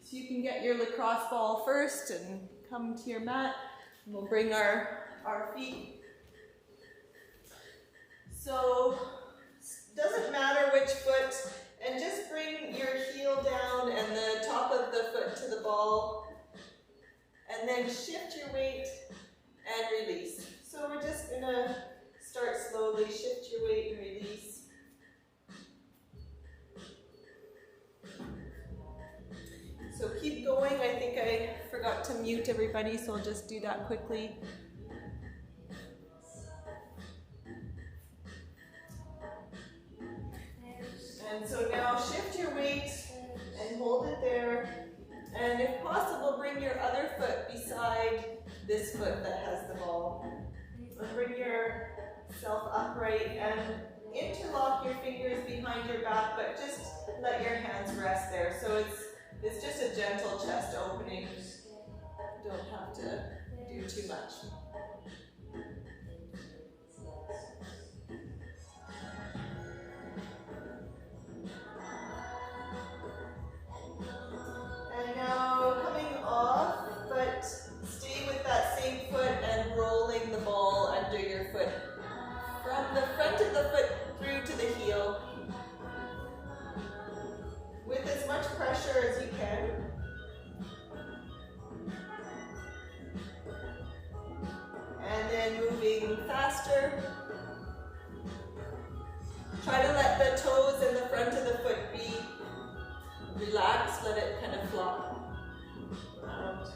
So you can get your lacrosse ball first and come to your mat. And we'll bring our feet. So doesn't matter which foot, and just bring your heel down and the top of the foot to the ball, and then shift your weight and release. So we're just gonna start slowly, shift your weight and release. So keep going. I think I forgot to mute everybody, so I'll just do that quickly. And so now shift your weight and hold it there. And if possible, bring your other foot beside this foot that has the ball. And bring yourself upright and interlock your fingers behind your back, but just let your hands rest there. So it's just a gentle chest opening. You don't have to do too much. And now coming off, but stay with that same foot and rolling the ball under your foot. From the front of the foot through to the heel. With as much pressure as you can. And then moving faster. Try to let the toes and the front of the foot be relaxed, let it kind of flop around.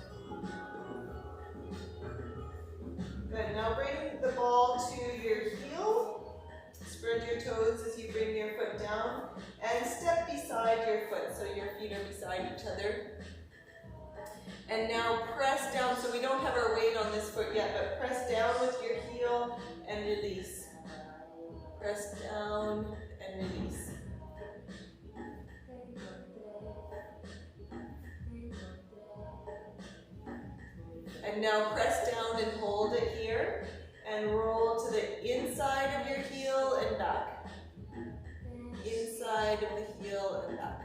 Good, now bring the ball to your heel. Spread your toes as you bring your foot down. And step beside your foot, so your feet are beside each other. And now press down, so we don't have our weight on this foot yet, but press down with your heel and release. Press down and release. And now press down and hold it here, and roll to the inside of your heel and back. Inside of the heel and back.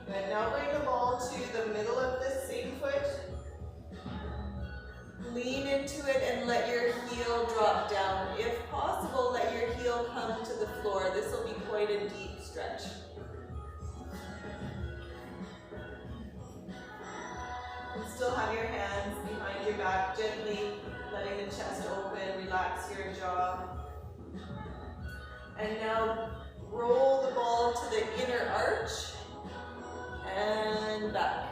Good, now bring the ball to the middle of this same foot. Lean into it and let your heel drop down. If possible, let your heel come to the floor. This will be quite a deep stretch. And still have your hands behind your back, gently letting the chest open, relax your jaw. And now roll the ball to the inner arch and back.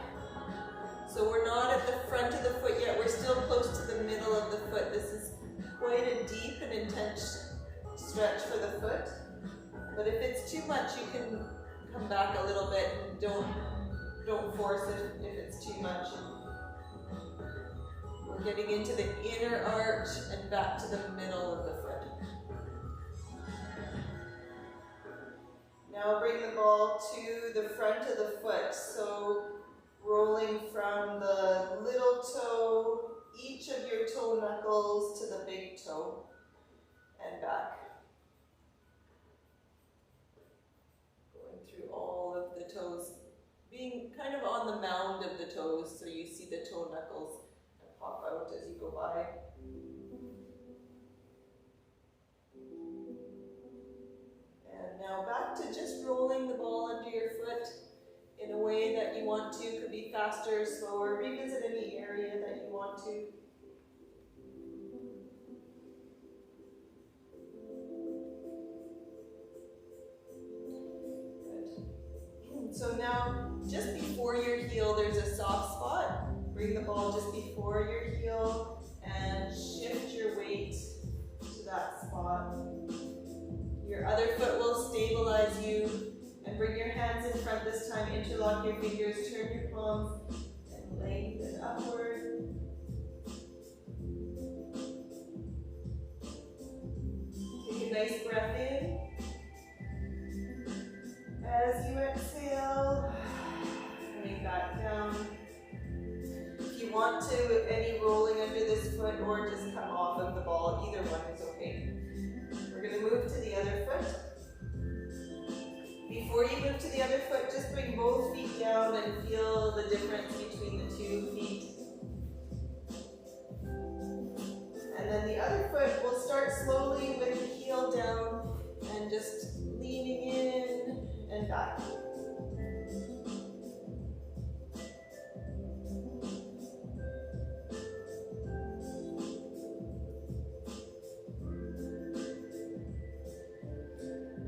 So we're not at the front of the foot yet, we're still close to the middle of the foot. This is quite a deep and intense stretch for the foot. But if it's too much, you can come back a little bit and don't force it if it's too much. We're getting into the inner arch and back to the middle of the foot. Now bring the ball to the front of the foot. So rolling from the little toe, each of your toe knuckles to the big toe and back. Going through all of the toes, being kind of on the mound of the toes so you see the toe knuckles pop out as you go by. And now back to just rolling the ball under your foot in a way that you want to. Could be faster, slower. Revisit any area that you want to. Good. So now, just before your heel, there's a soft spot. Bring the ball just before your heel and shift your weight to that spot. Your other foot will stabilize you, and bring your hands in front this time. Interlock your fingers, turn your palms, and lengthen upward. Take a nice breath in. As you exhale, coming back down. If you want to, any rolling under this foot or just come off of the ball, either one is okay. and feel the difference between the 2 feet. And then the other foot will start slowly with the heel down and just leaning in and back.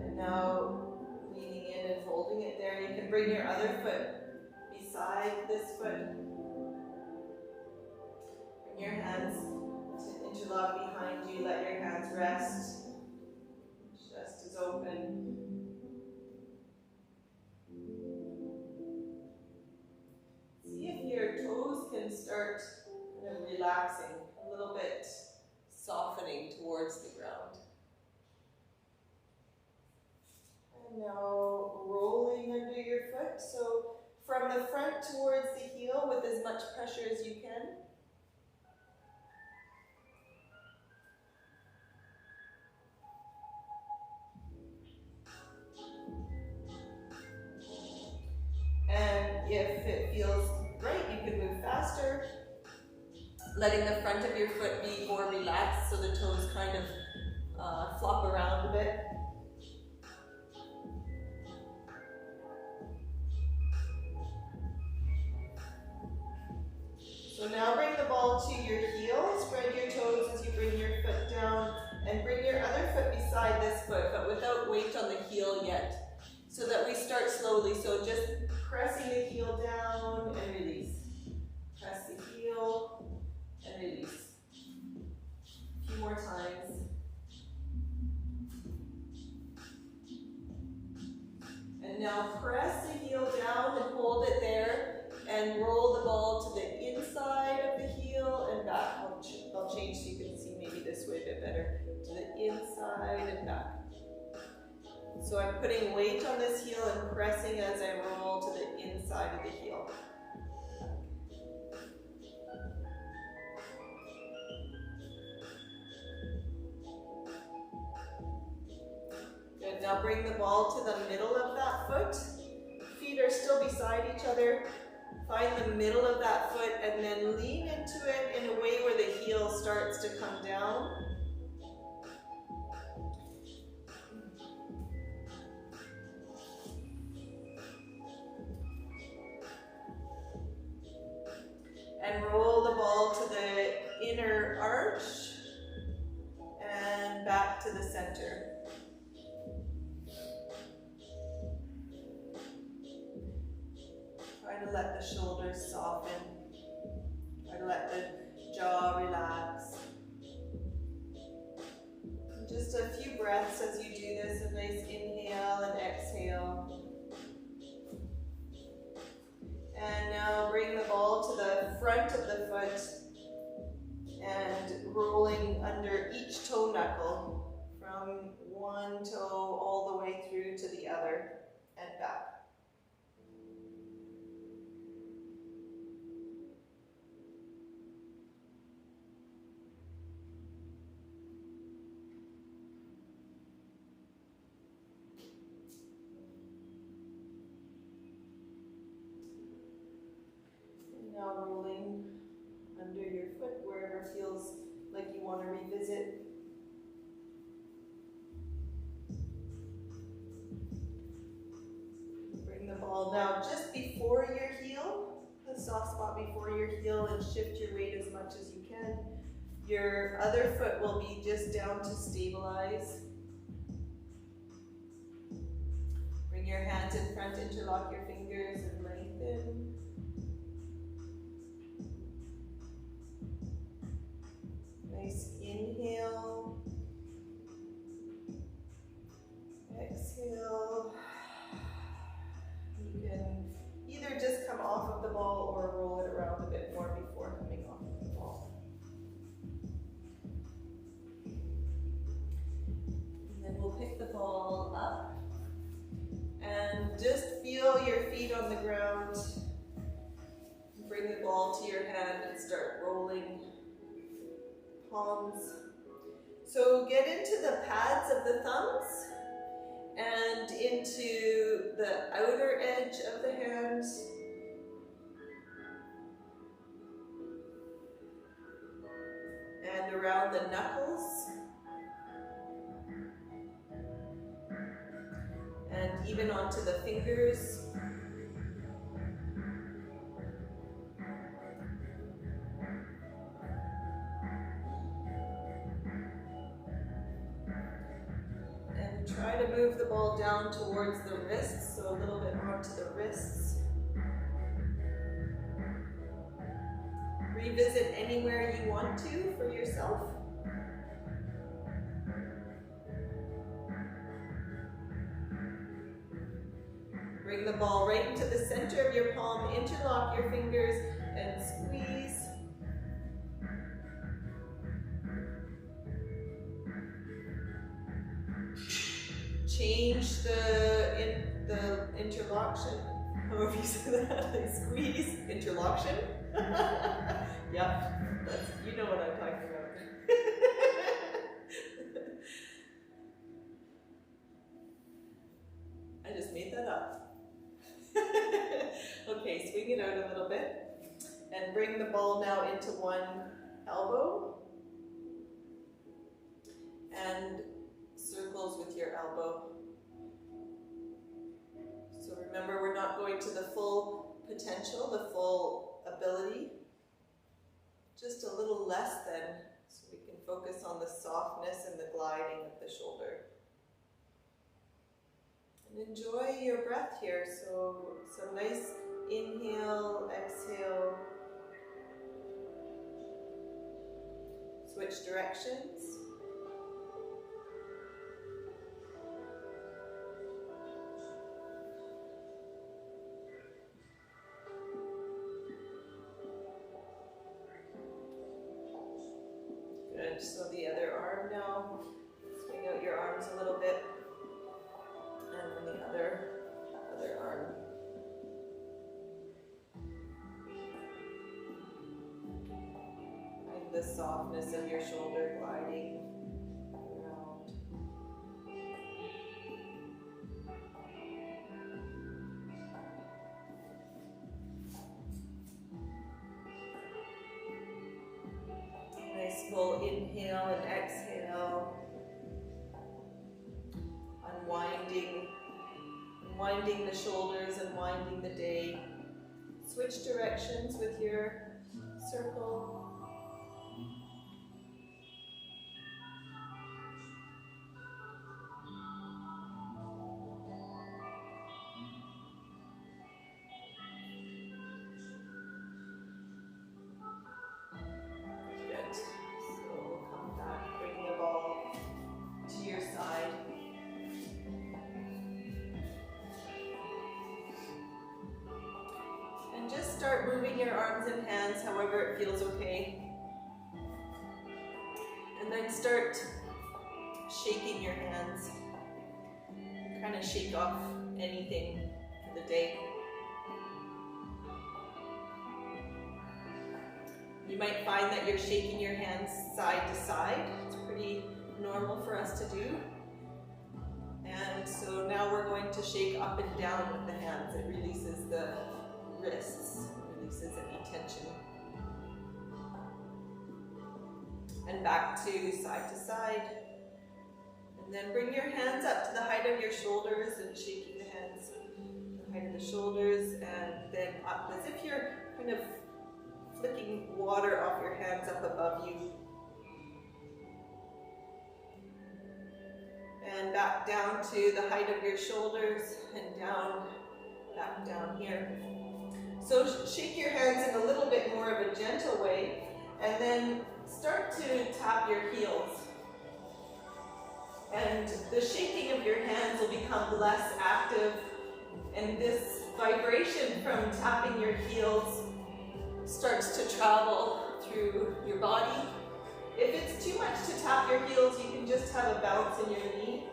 And now leaning in and holding it there. You can bring your other foot beside this foot. Bring your hands to interlock behind you. Let your hands rest. Chest is open. See if your toes can start kind of relaxing, a little bit softening towards the ground. And now rolling under your foot. So from the front towards the heel with as much pressure as you can. And if it feels right, you can move faster, letting the front of your foot be more relaxed so the toes kind of flop around a bit. So now bring the ball to your heel, spread your toes as you bring your foot down, and bring your other foot beside this foot, but without weight on the heel yet, so that we start slowly. So just pressing the heel down and release. Press the heel and release. A few more times. And now press the heel down and hold it there, and roll the ball to the inside of the heel and back. I'll change so you can see maybe this way a bit better. To the inside and back. So I'm putting weight on this heel and pressing as I roll to the inside of the heel. Good, now bring the ball to the middle of that foot. Feet are still beside each other. Find the middle of that foot and then lean into it in a way where the heel starts to come down. And roll the ball to the inner arch and back to the center. Try to let the shoulders soften. Try to let the jaw relax. And just a few breaths as you do this, a nice inhale and exhale. And now bring the ball to the front of the foot and rolling under each toe knuckle from one toe all the way through to the other and back. Now rolling under your foot wherever feels like you want to revisit. Bring the ball now just before your heel, the soft spot before your heel, and shift your weight as much as you can. Your other foot will be just down to stabilize. Bring your hands in front, interlock your fingers and lengthen. Nice inhale, exhale. You can either just come off of the ball or roll it around a bit more before coming off of the ball. And then we'll pick the ball up and just feel your feet on the ground. Bring the ball to your hand and start rolling. Palms. So get into the pads of the thumbs and into the outer edge of the hands around the knuckles. And even onto the fingers. And try to move the ball down towards the wrists, so a little bit onto the wrists. Revisit anywhere you want to for yourself. Bring the ball right into the center of your palm, interlock your fingers and squeeze. Change the interloction, however you say that, like squeeze, interloction. Yep, you know what I'm talking about. I just made that up. Okay, swing it out a little bit and bring the ball now into one elbow and circles with your elbow. So remember, we're not going to the full potential, the full ability, just a little less than, so we can focus on the softness and the gliding of the shoulder. And enjoy your breath here, so some nice inhale, exhale. Switch directions. Good, so the other arm now. Swing out your arms a little bit. And then the other arm. Find the softness of your shoulder gliding around. Nice full inhale and exhale. Unwinding the shoulders and winding the day. Switch directions with your circle. Good. So come back, bring the ball to your side. Just start moving your arms and hands however it feels okay. And then start shaking your hands. Kind of shake off anything for the day. You might find that you're shaking your hands side to side. It's pretty normal for us to do. And so now we're going to shake up and down with the hands. It releases the wrists, releases any tension. And back to side. And then bring your hands up to the height of your shoulders and shaking the hands to the height of the shoulders, and then up as if you're kind of flicking water off your hands up above you. And back down to the height of your shoulders and down, back down here. So shake your hands in a little bit more of a gentle way, and then start to tap your heels. And the shaking of your hands will become less active, and this vibration from tapping your heels starts to travel through your body. If it's too much to tap your heels, you can just have a bounce in your knee.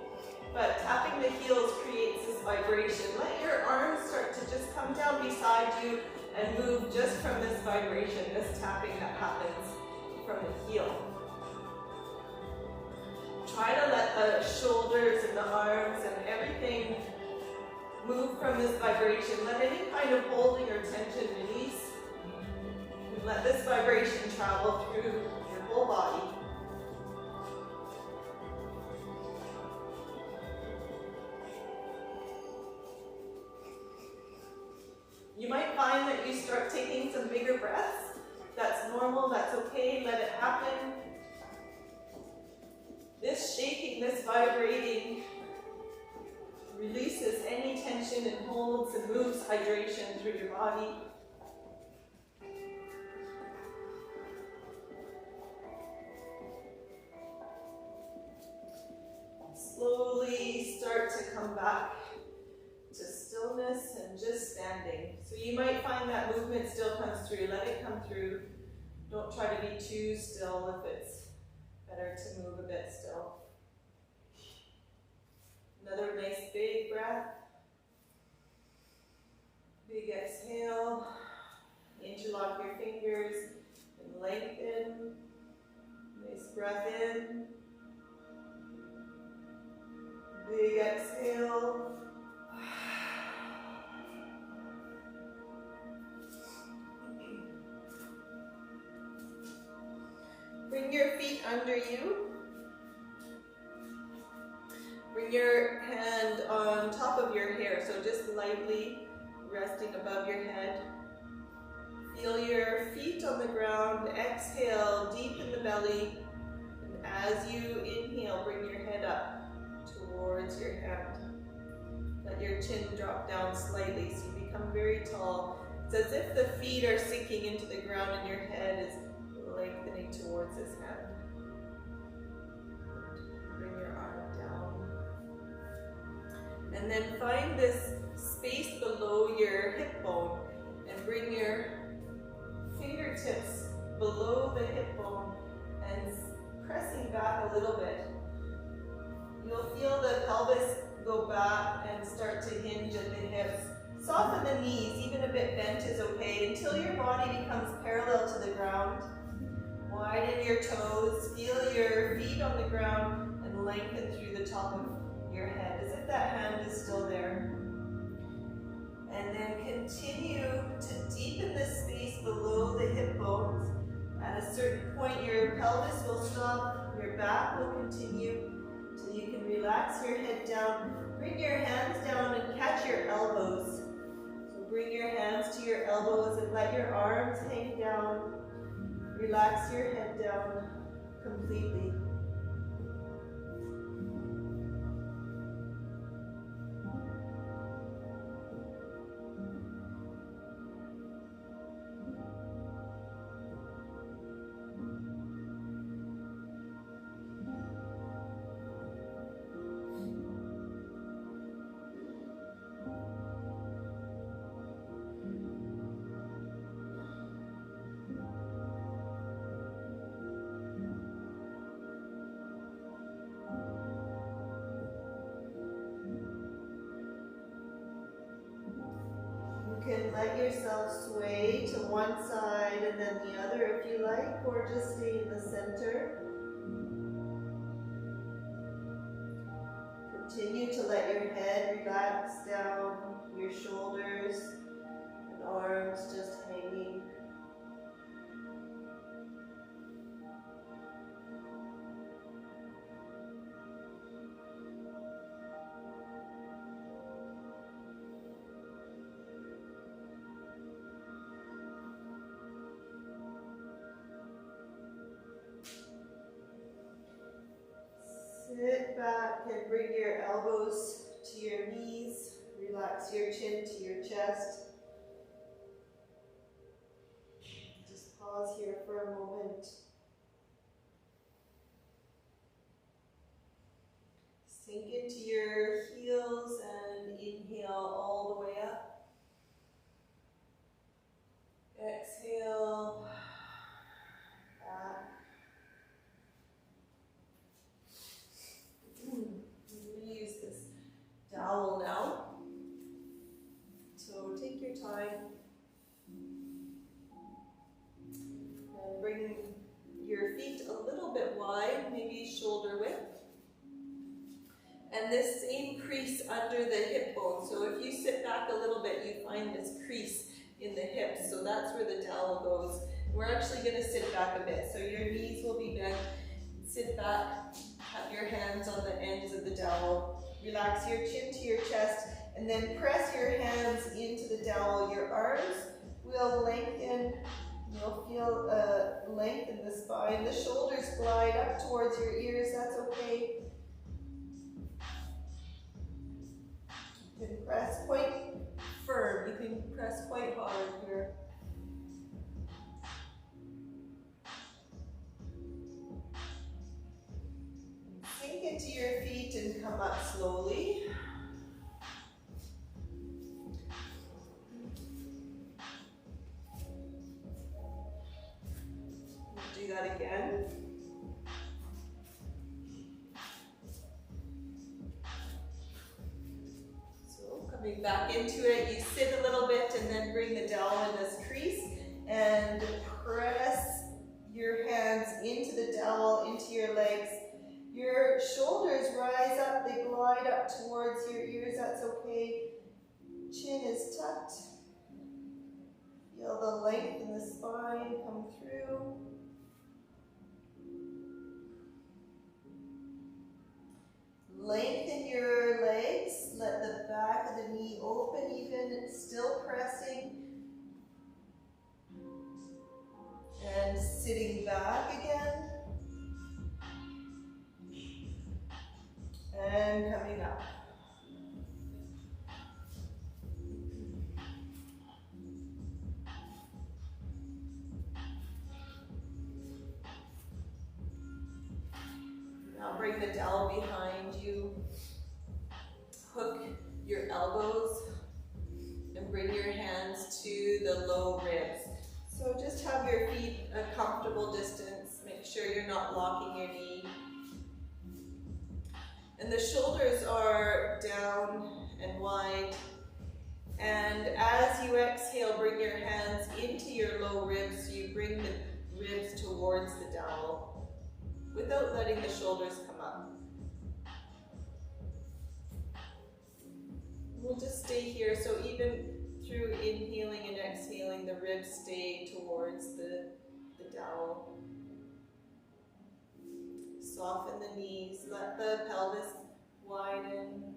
But tapping the heels creates this vibration. Let your arms start to just come down beside you and move just from this vibration, this tapping that happens from the heel. Try to let the shoulders and the arms and everything move from this vibration. Let any kind of holding or tension release. And let this vibration travel through your whole body. find that you start taking some bigger breaths, that's normal, that's okay, let it happen. This shaking, this vibrating releases any tension and holds and moves hydration through your body. Slowly start to come back to stillness and just standing. So you might find that movement still comes through. Let it come through. Don't try to be too still if it's better to move a bit still. Another nice big breath. Big exhale. Interlock your fingers and lengthen. Nice breath in. Big exhale. Bring your feet under you. Bring your hand on top of your hair, so just lightly resting above your head. Feel your feet on the ground. Exhale deep in the belly. And as you inhale, bring your head up towards your hand. Let your chin drop down slightly so you become very tall. It's as if the feet are sinking into the ground and your head is lengthening towards this hand. Bring your arm down. And then find this space below your hip bone and bring your fingertips below the hip bone and pressing back a little bit. You'll feel the pelvis go back and start to hinge at the hips. Soften the knees, even a bit bent is okay, until your body becomes parallel to the ground. Widen your toes, feel your feet on the ground, and lengthen through the top of your head, as if that hand is still there. And then continue to deepen the space below the hip bones. At a certain point, your pelvis will stop, your back will continue, till you can relax your head down. Bring your hands down and catch your elbows. So bring your hands to your elbows and let your arms hang down. Relax your head down completely. You can let yourself sway to one side and then the other if you like, or just stay in the center. Continue to let your head relax down, your shoulders and arms just hanging. Sit back and bring your elbows to your knees. Relax your chin to your chest. Just pause here for a moment. Sink into your heels and inhale all the way up. Exhale. Back. Use this dowel now. So take your time and bring your feet a little bit wide, maybe shoulder width. And this same crease under the hip bone. So if you sit back a little bit, you find this crease in the hips. So that's where the dowel goes. We're actually going to sit back a bit. So your knees will be bent. Sit back. Have your hands on the ends of the dowel. Relax your chin to your chest and then press your hands into the dowel. Your arms will lengthen. You'll feel a length in the spine. The shoulders glide up towards your ears, that's okay. You can press quite firm, you can press quite hard here. Sink into your feet and come up slowly. Do that again. So coming back into it, you sit a little bit and then bring the dowel in this crease and press your hands into the dowel, into your legs. Your shoulders rise up, they glide up towards your ears, that's okay. Chin is tucked. Feel the length in the spine come through. Lengthen your legs, let the back of the knee open even, still pressing. And sitting back again. And coming up. Now bring the dowel behind you. Hook your elbows and bring your hands to the low ribs. So just have your feet a comfortable distance. Make sure you're not locking your knee. And the shoulders are down and wide. And as you exhale, bring your hands into your low ribs. You bring the ribs towards the dowel without letting the shoulders come up. We'll just stay here. So even through inhaling and exhaling, the ribs stay towards the dowel. Soften the knees, let the pelvis widen.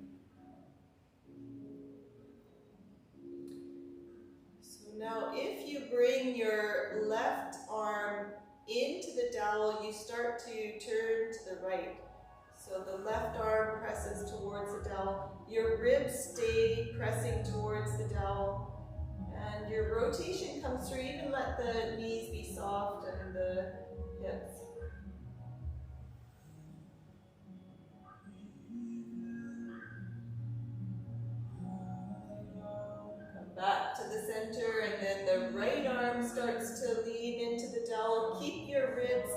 So now if you bring your left arm into the dowel, you start to turn to the right. So the left arm presses towards the dowel. Your ribs stay pressing towards the dowel. And your rotation comes through. Even let the knees be soft and the hips. Come back to the center, and then the right arm starts to lean into the dowel. Keep your ribs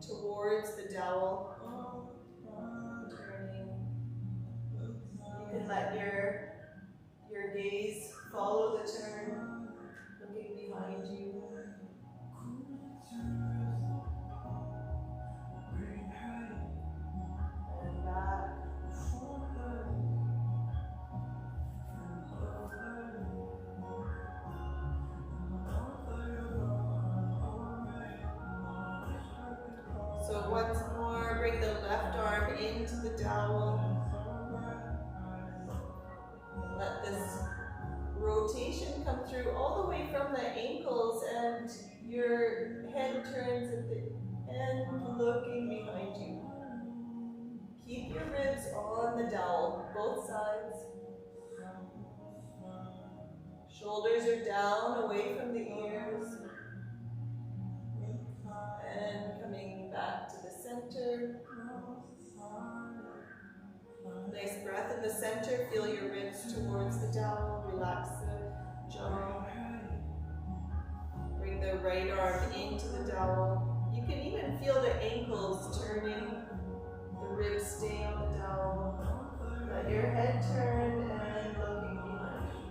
towards the dowel. Turning. You can let your gaze follow the turn, looking behind you. And back. So once more, bring the left arm into the dowel. Let this rotation come through all the way from the ankles, and your head turns at the end, looking behind you. Keep your ribs on the dowel, both sides. Shoulders are down, away from the ears. And coming back to the center. Nice breath in the center. Feel your ribs towards the dowel. Relax the jaw. Bring the right arm into the dowel. You can even feel the ankles turning. The ribs stay on the dowel. Let your head turn and looking behind you.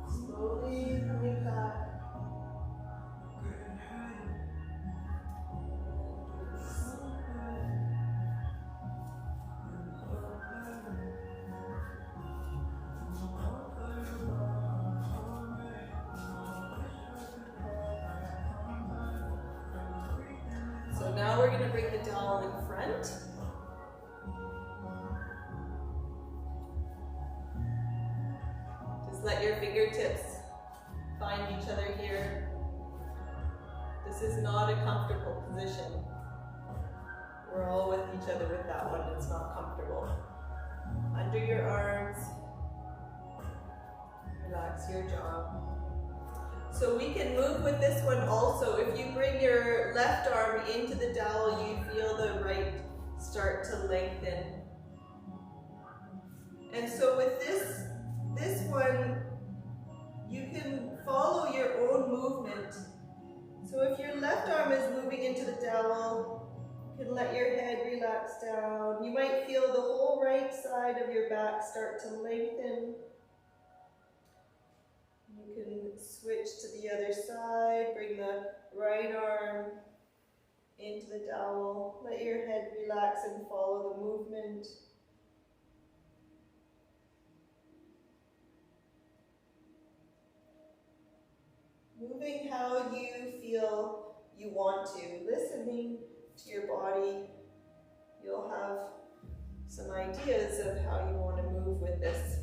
Slowly coming back. front. Just let your fingertips find each other here. This is not a comfortable position. We're all with each other with that one. It's not comfortable. Under your arms. Relax your jaw. So we can move with this one also. If you bring your left arm into the dowel, you feel the right start to lengthen. And so with this one, you can follow your own movement. So if your left arm is moving into the dowel, you can let your head relax down. You might feel the whole right side of your back start to lengthen. You can switch to the other side, bring the right arm into the dowel. Let your head relax and follow the movement. Moving how you feel you want to, listening to your body. You'll have some ideas of how you want to move with this.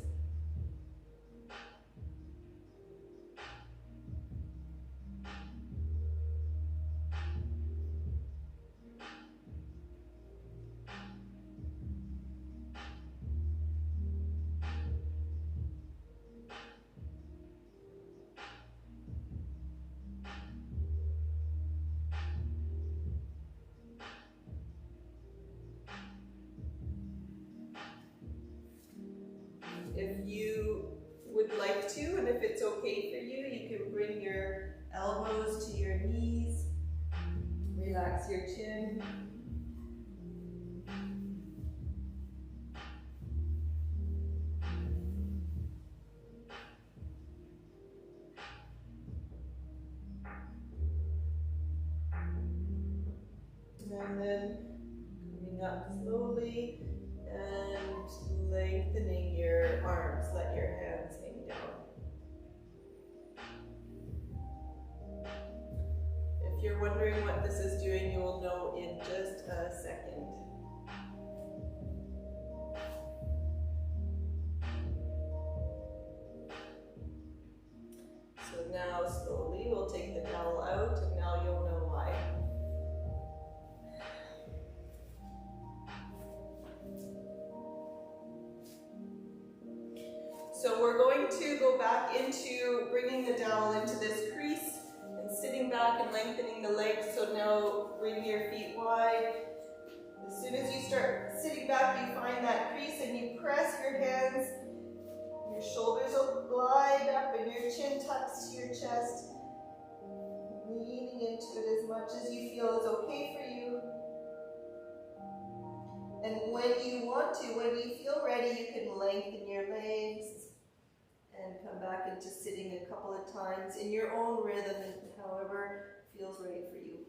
If you would like to, and if it's okay for you, you can bring your elbows to your knees, relax your chin. And then coming up slowly and lengthening your arms. Let your hands hang down. If you're wondering what this is doing, you will know in just a second. So now slowly we'll take the dowel out, and now you'll know why. So we're going to go back into bringing the dowel into this crease and sitting back and lengthening the legs. So now bring your feet wide. As soon as you start sitting back, you find that crease and you press your hands. Your shoulders will glide up and your chin tucks to your chest. Leaning into it as much as you feel is okay for you. And when you want to, when you feel ready, you can lengthen your legs and come back into sitting a couple of times in your own rhythm and however feels right for you.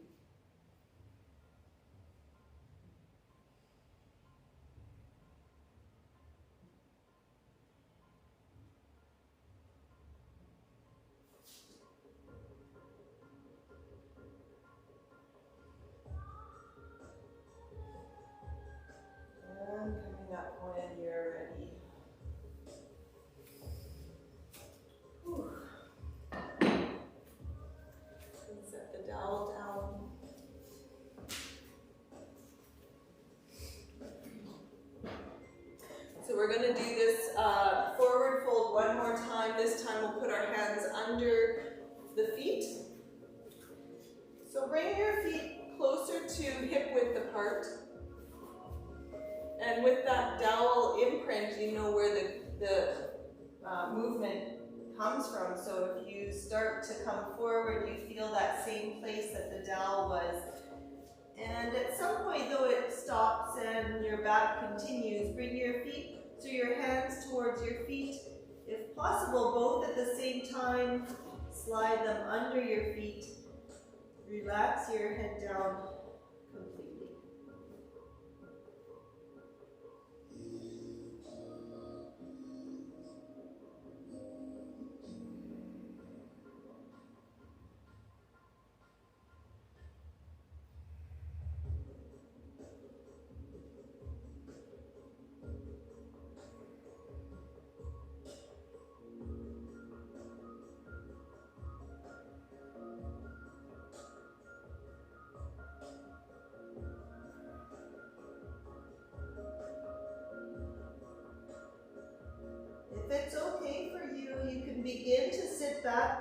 And coming up when you're ready. Whew. And set the dowel down. So we're going to do this forward fold one more time. This time we'll put our hands under the feet. So bring your feet closer to hip width apart. And with that dowel imprint, you know where the movement comes from. So if you start to come forward, you feel that same place that the dowel was. And at some point, though, it stops and your back continues. Bring your feet, so your hands towards your feet. If possible, both at the same time, slide them under your feet. Relax your head down completely.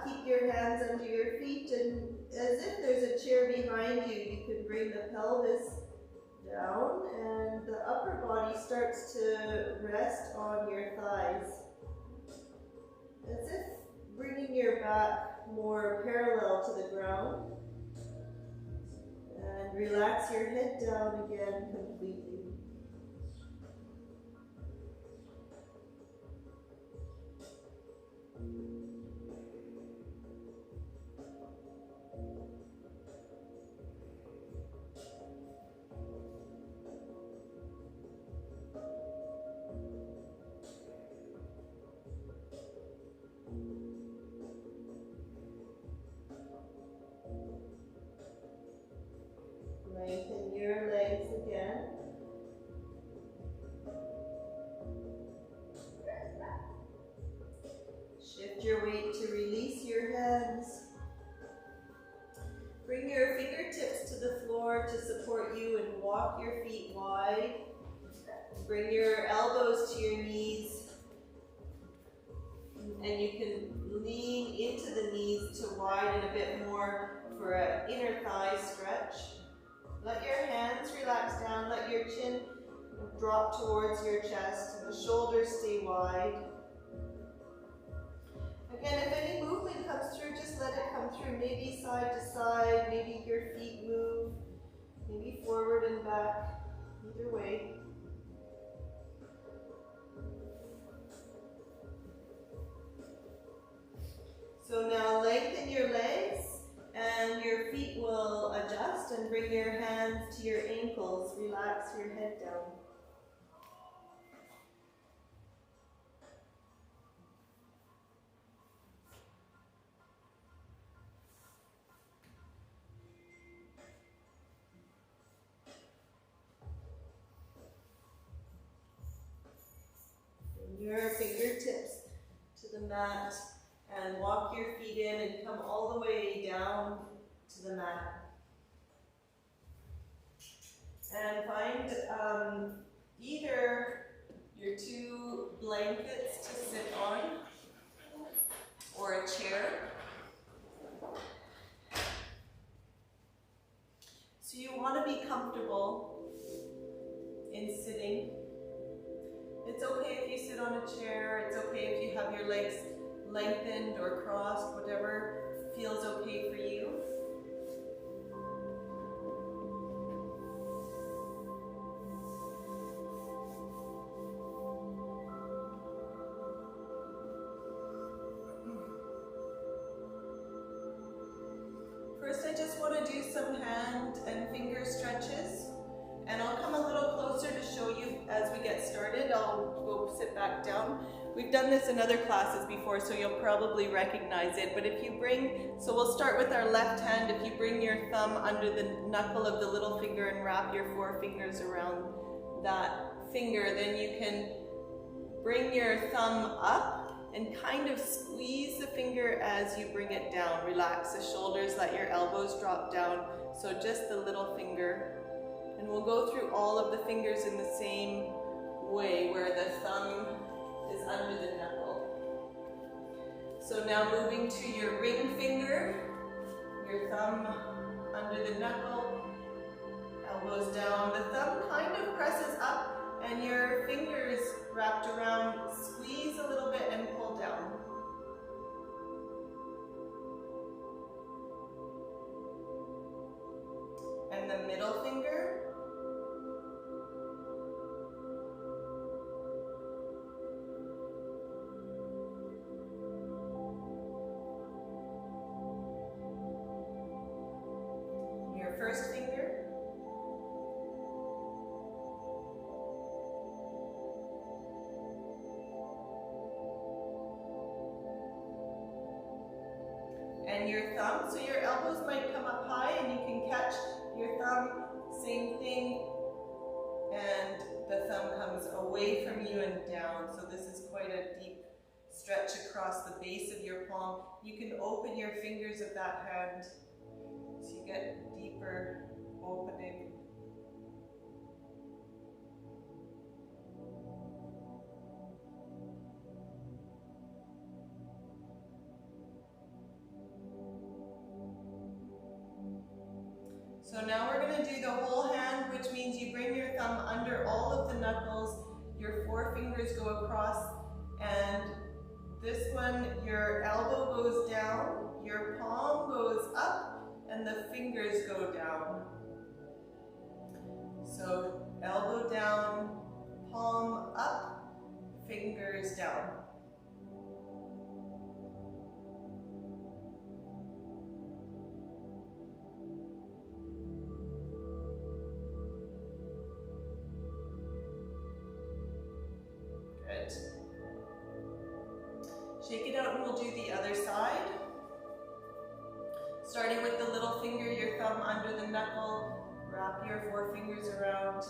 keep your hands under your feet, and as if there's a chair behind you, you can bring the pelvis down and the upper body starts to rest on your thighs. As if bringing your back more parallel to the ground. And relax your head down again completely. Lengthen your legs again. Shift your weight to release your hands. Bring your fingertips to the floor to support you and walk your feet wide. Bring your elbows to your knees. And you can lean into the knees to widen a bit more for an inner thigh stretch. Let your hands relax down, let your chin drop towards your chest, and the shoulders stay wide. Again, if any movement comes through, just let it come through, maybe side to side, maybe your feet move, maybe forward and back, either way. So now lengthen your legs. And your feet will adjust and bring your hands to your ankles. Relax your head down. Bring your fingertips to the mat. And walk your feet in and come all the way down to the mat. And find either your two blankets to sit on or a chair. So you want to be comfortable in sitting. It's okay if you sit on a chair. It's okay if you have your legs lengthened or crossed, whatever feels okay for you. First, I just want to do some hand and finger stretches, and I'll come a little closer to show you as we get started. I'll go sit back down. We've done this in other classes before, so you'll probably recognize it. But if you so we'll start with our left hand. If you bring your thumb under the knuckle of the little finger and wrap your four fingers around that finger, then you can bring your thumb up and kind of squeeze the finger as you bring it down. Relax the shoulders, let your elbows drop down. So just the little finger. And we'll go through all of the fingers in the same way, where the thumb is under the knuckle. So now moving to your ring finger, your thumb under the knuckle, elbows down. The thumb kind of presses up and your fingers wrapped around, squeeze a little bit and pull down. And the middle finger. First finger. And your thumb, so your elbows might come up high and you can catch your thumb, same thing, and the thumb comes away from you and down. So this is quite a deep stretch across the base of your palm. You can open your fingers of that hand so you get deeper opening. So now we're going to do the whole hand, which means you bring your thumb under all of the knuckles, your forefingers go across, and this one, your elbow goes down, your palm goes up, and the fingers go down. So elbow down, palm up, fingers down. Good. Shake it out and we'll do the other side. Starting with the little finger, your thumb under the knuckle, wrap your forefingers around,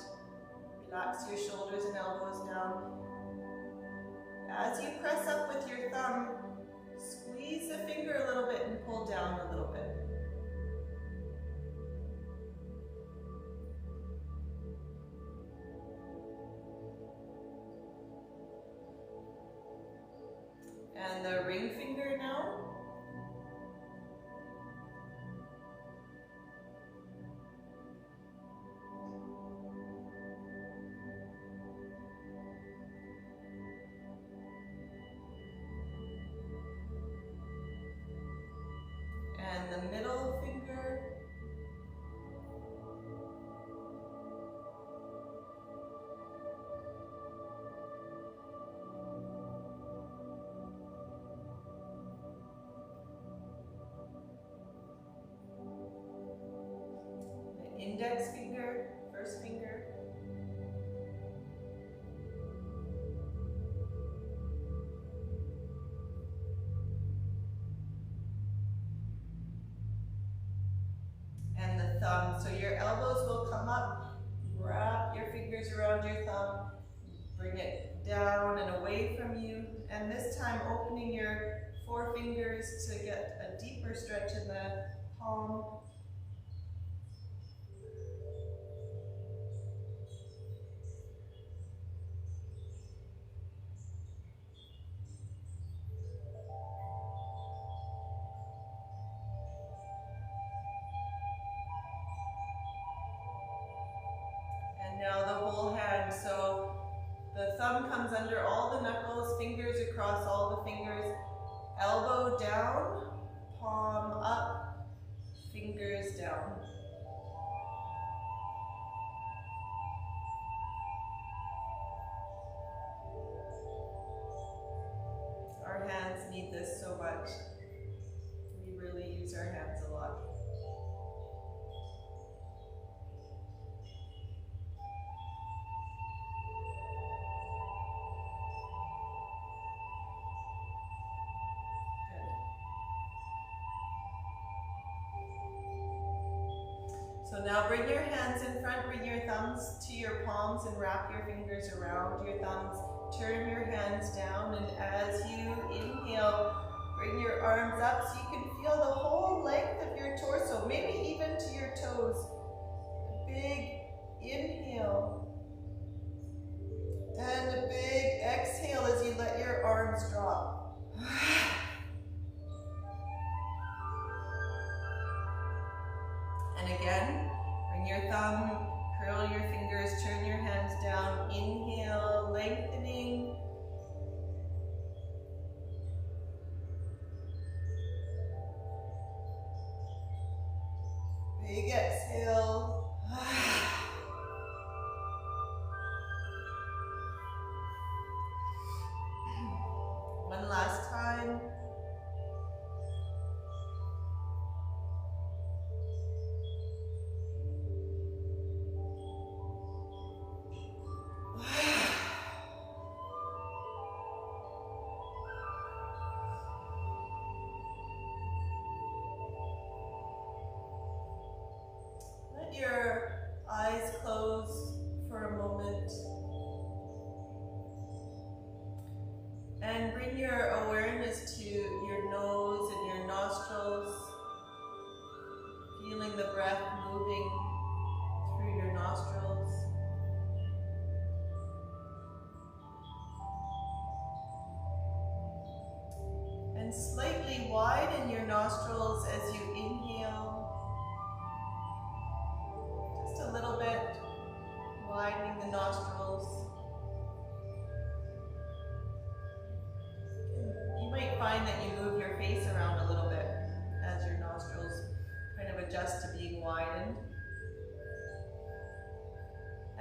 relax your shoulders and elbows down. As you press up with your thumb, squeeze the finger a little bit and pull down a little bit. And the ring finger now. And the middle finger. The index finger, first finger. And the thumb. So your elbows will come up, wrap your fingers around your thumb, bring it down and away from you, and this time opening your forefingers to get a deeper stretch in the palm. Now the whole hand, so the thumb comes under all the knuckles, fingers across all the fingers, elbow down, palm up, fingers down. Our hands need this so much. We really use our hands a lot. So now bring your hands in front, bring your thumbs to your palms and wrap your fingers around your thumbs. Turn your hands down, and as you inhale, bring your arms up so you can feel the whole length of your torso, maybe even to your toes. A big inhale and a big exhale as you let your arms drop. And again, bring your thumb, curl your fingers, turn your hands down, inhale, lengthening. Big exhale. One last time. Your eyes close for a moment and bring your awareness to your nose and your nostrils, feeling the breath moving through your nostrils. And slightly widen your nostrils as you inhale.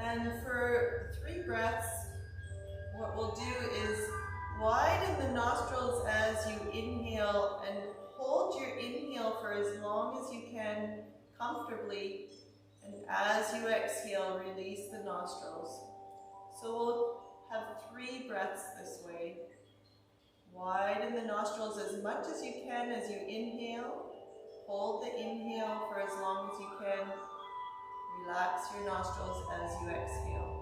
And for 3 breaths, what we'll do is widen the nostrils as you inhale and hold your inhale for as long as you can comfortably. And as you exhale, release the nostrils. So we'll have 3 breaths this way. Widen the nostrils as much as you can as you inhale. Hold the inhale for as long as you can. Relax your nostrils as you exhale.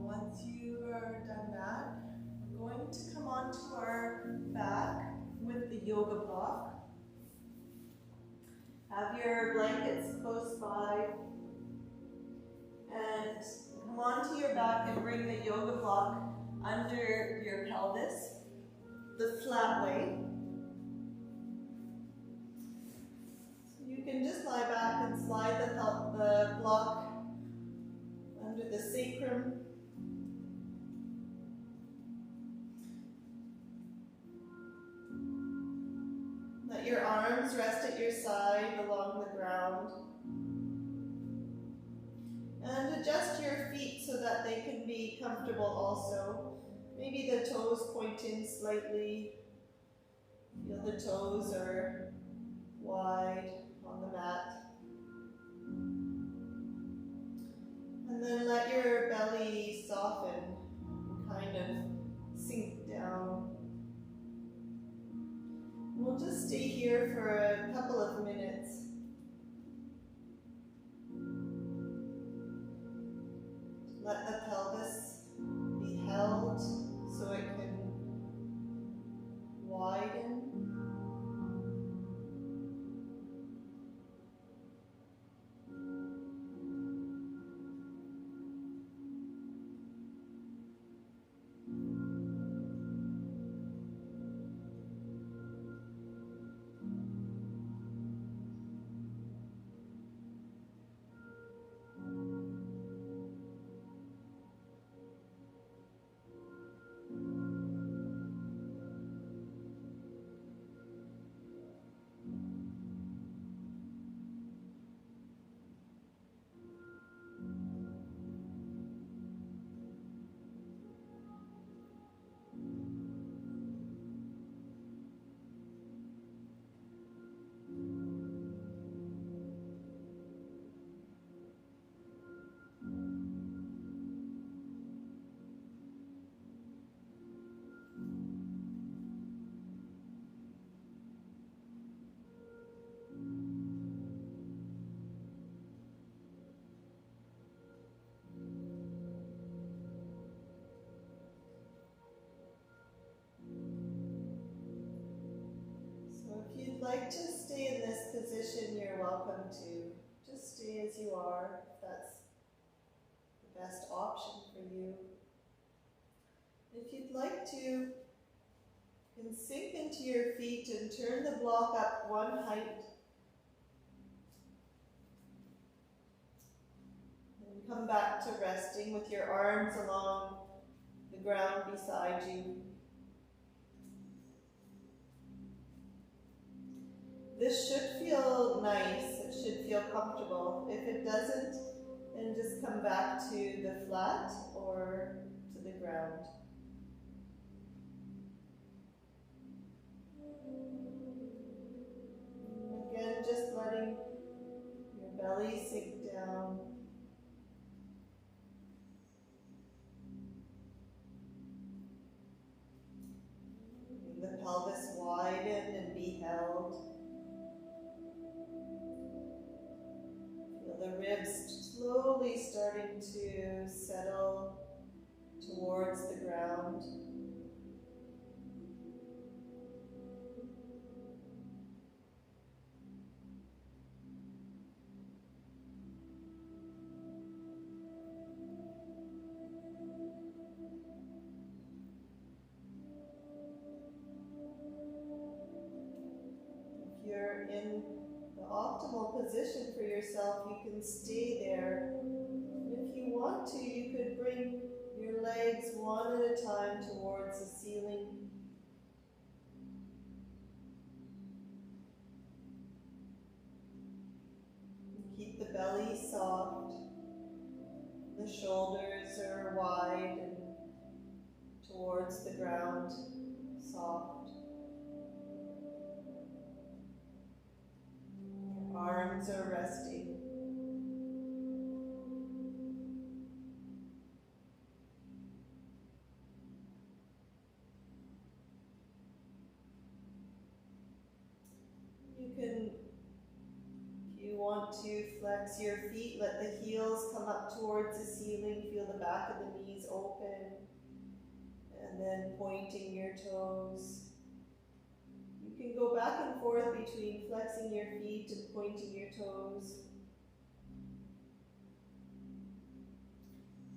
Once you are done that, we're going to come onto our back with the yoga block. Have your blankets close by and come onto your back and bring the yoga block under your pelvis, the flat way. So you can just lie back and slide the block under the sacrum. Let your arms rest at your side along the ground. And adjust your feet so that they can be comfortable also. Maybe the toes point in slightly. Feel the toes are wide on the mat. And then let your belly soften and kind of sink down. We'll just stay here for a couple of minutes. Let the pelvis be held so it can widen. If you'd like to stay in this position, you're welcome to. Just stay as you are, if that's the best option for you. If you'd like to, you can sink into your feet and turn the block up one height. And come back to resting with your arms along the ground beside you. This should feel nice, it should feel comfortable. If it doesn't, then just come back to the flat or to the ground. Again, just letting your belly sink down. Letting the pelvis widen and be held. slowly starting to settle towards the ground. If you're in the optimal position for yourself, you can stay there. If you want to, you could bring your legs one at a time towards the ceiling. Keep the belly soft. The shoulders are wide and towards the ground, soft. Your arms are resting. You can, if you want to, flex your feet, let the heels come up towards the ceiling, feel the back of the knees open, and then pointing your toes. You can go back and forth between flexing your feet and pointing your toes.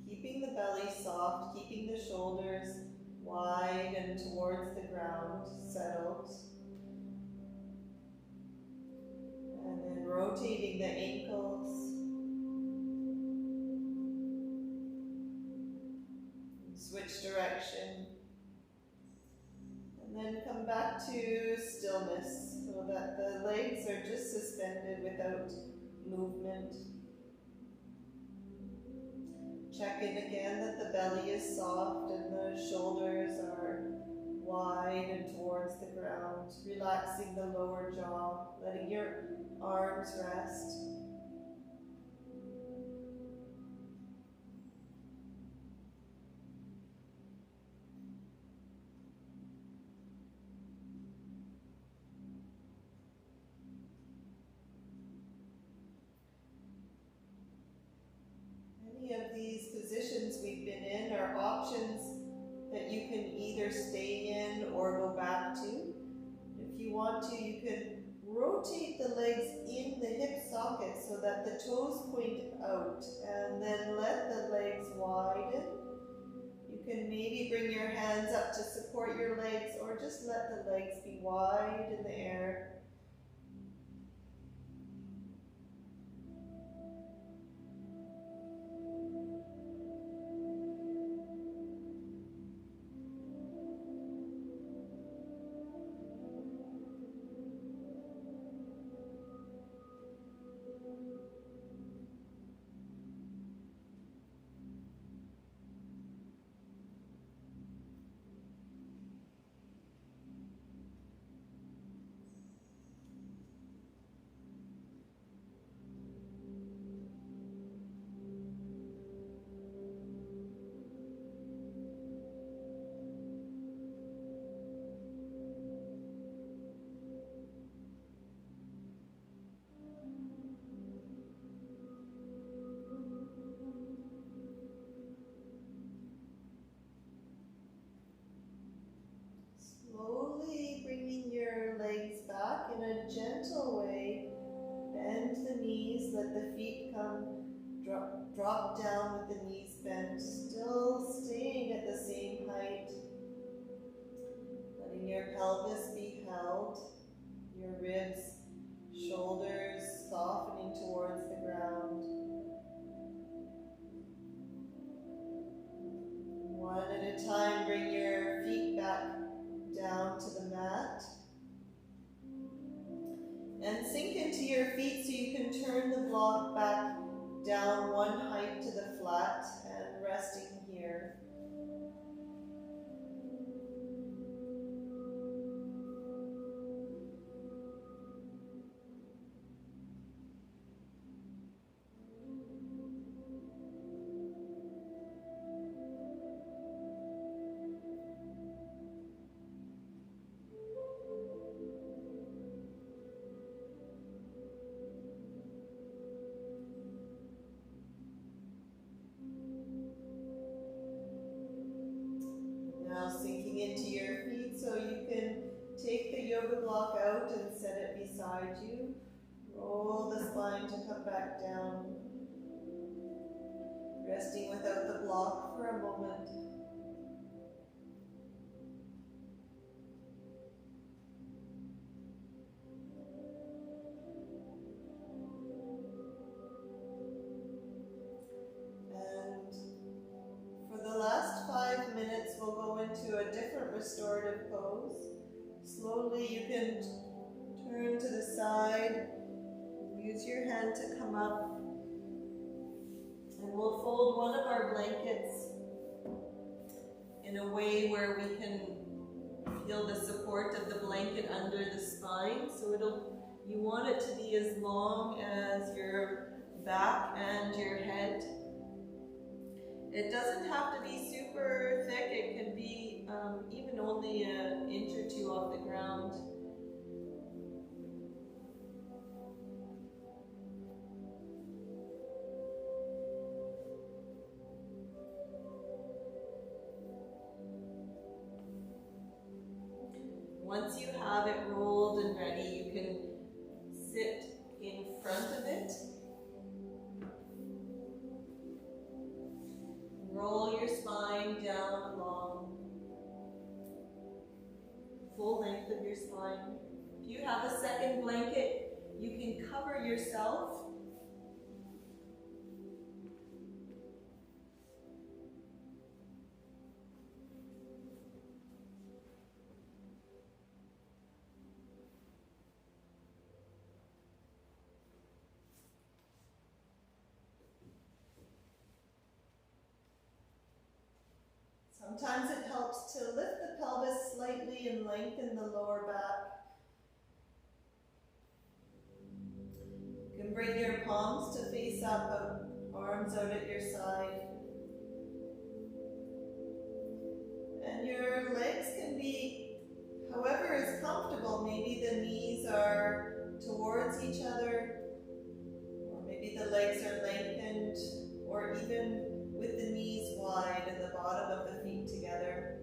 Keeping the belly soft, keeping the shoulders wide and towards the ground, settled. And then rotating the ankles. Switch direction. And then come back to stillness so that the legs are just suspended without movement. Check in again that the belly is soft and the shoulders are wide and towards the ground. Relaxing the lower jaw, letting your arms rest. Any of these positions we've been in are options that you can either stay in or go back to. If you want to, you can rotate the legs in the hip socket so that the toes point out, and then let the legs widen. You can maybe bring your hands up to support your legs, or just let the legs be wide in the air. Slowly bringing your legs back in a gentle way. Bend the knees, let the feet drop down with the knees bent, still staying at the same height. Letting your pelvis be held, your ribs, shoulders softening towards the ground. One at a time, bring your feet back down to the mat. And sink into your feet so you can turn the block back down one height to the flat and resting here. into your feet, so you can take the yoga block out and set it beside you. Roll the spine to come back down. Resting without the block for a moment. And for the last 5 minutes, we'll go into a different restorative pose. Slowly you can turn to the side, use your hand to come up, and we'll fold one of our blankets in a way where we can feel the support of the blanket under the spine. So you want it to be as long as your back and your head. It doesn't have to be super thick. It can be even only an inch or two off the ground. Once you have it rolled and ready, you can sit in front of it. Roll your spine down along full length of your spine. If you have a second blanket, you can cover yourself. Sometimes it helps to lift the pelvis slightly and lengthen the lower back. You can bring your palms to face up, arms out at your side. And your legs can be however is comfortable. Maybe the knees are towards each other, or maybe the legs are lengthened, or even with the knees wide and the bottom of the feet together.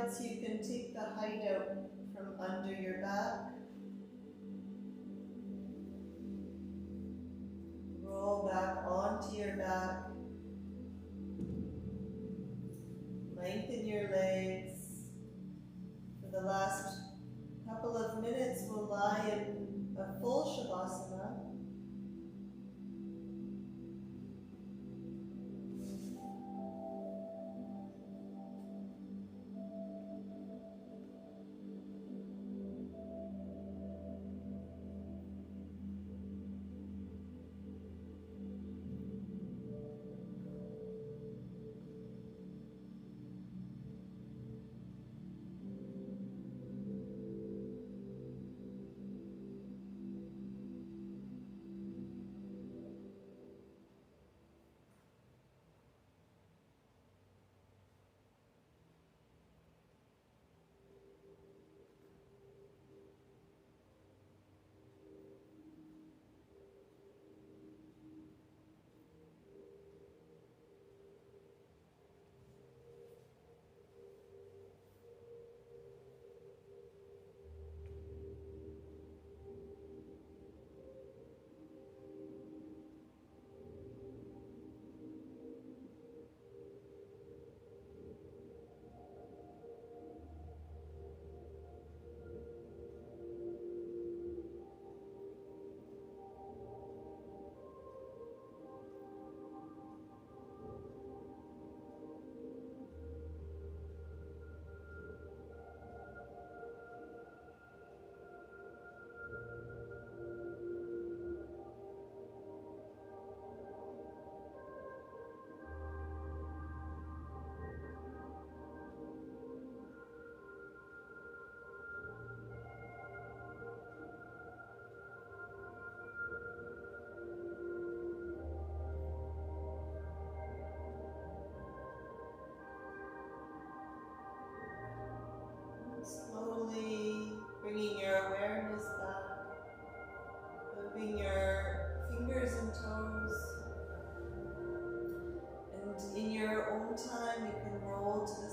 sides, you can take the height out from under your back. Roll back onto your back. Lengthen your legs. For the last couple of minutes, we'll lie in a full Shavasana. Slowly bringing your awareness back, moving your fingers and toes, and in your own time you can roll to the